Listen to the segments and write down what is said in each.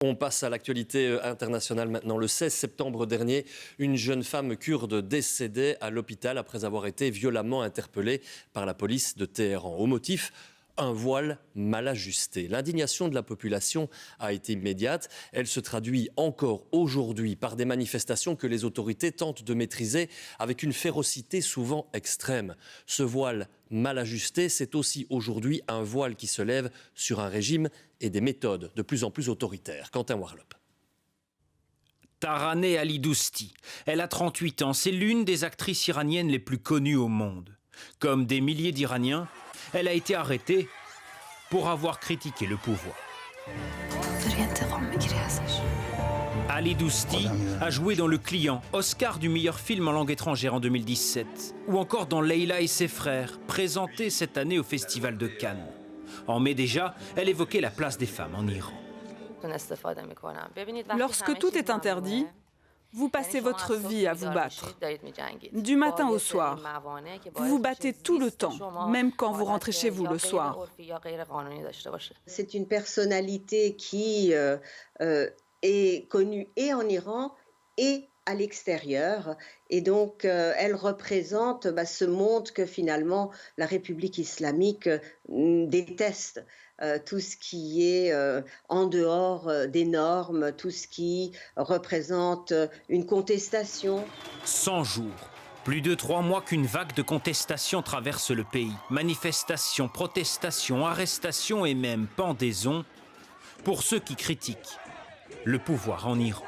On passe à l'actualité internationale maintenant. Le 16 septembre dernier, une jeune femme kurde décédait à l'hôpital après avoir été violemment interpellée par la police de Téhéran. Au motif, un voile mal ajusté. L'indignation de la population a été immédiate. Elle se traduit encore aujourd'hui par des manifestations que les autorités tentent de maîtriser avec une férocité souvent extrême. Ce voile mal ajusté, c'est aussi aujourd'hui un voile qui se lève sur un régime et des méthodes de plus en plus autoritaires. Quentin Warlop. Taraneh Ali-Dousti, elle a 38 ans, c'est l'une des actrices iraniennes les plus connues au monde. Comme des milliers d'Iraniens, elle a été arrêtée pour avoir critiqué le pouvoir. Ali-Dousti a joué dans Le Client, Oscar du meilleur film en langue étrangère en 2017, ou encore dans Leila et ses frères, présenté cette année au Festival de Cannes. En mai déjà, elle évoquait la place des femmes en Iran. Lorsque tout est interdit, vous passez votre vie à vous battre. Du matin au soir, vous vous battez tout le temps, même quand vous rentrez chez vous le soir. C'est une personnalité qui est connue et en Iran et à l'extérieur. Et donc, elle représente ce monde que finalement la République islamique déteste. Tout ce qui est en dehors des normes, tout ce qui représente une contestation. 100 jours, plus de 3 mois qu'une vague de contestation traverse le pays. Manifestations, protestations, arrestations et même pendaisons pour ceux qui critiquent le pouvoir en Iran.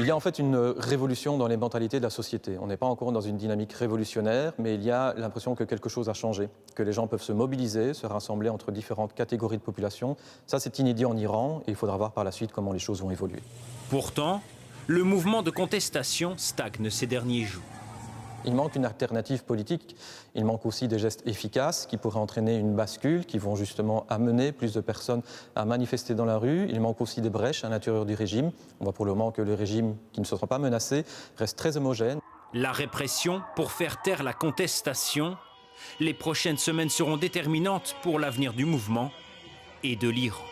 Il y a en fait une révolution dans les mentalités de la société. On n'est pas encore dans une dynamique révolutionnaire, mais il y a l'impression que quelque chose a changé, que les gens peuvent se mobiliser, se rassembler entre différentes catégories de population. Ça, c'est inédit en Iran et il faudra voir par la suite comment les choses vont évoluer. Pourtant, le mouvement de contestation stagne ces derniers jours. Il manque une alternative politique, il manque aussi des gestes efficaces qui pourraient entraîner une bascule, qui vont justement amener plus de personnes à manifester dans la rue. Il manque aussi des brèches à l'intérieur du régime. On voit pour le moment que le régime, qui ne se sera pas menacé, reste très homogène. La répression pour faire taire la contestation. Les prochaines semaines seront déterminantes pour l'avenir du mouvement et de l'Iran.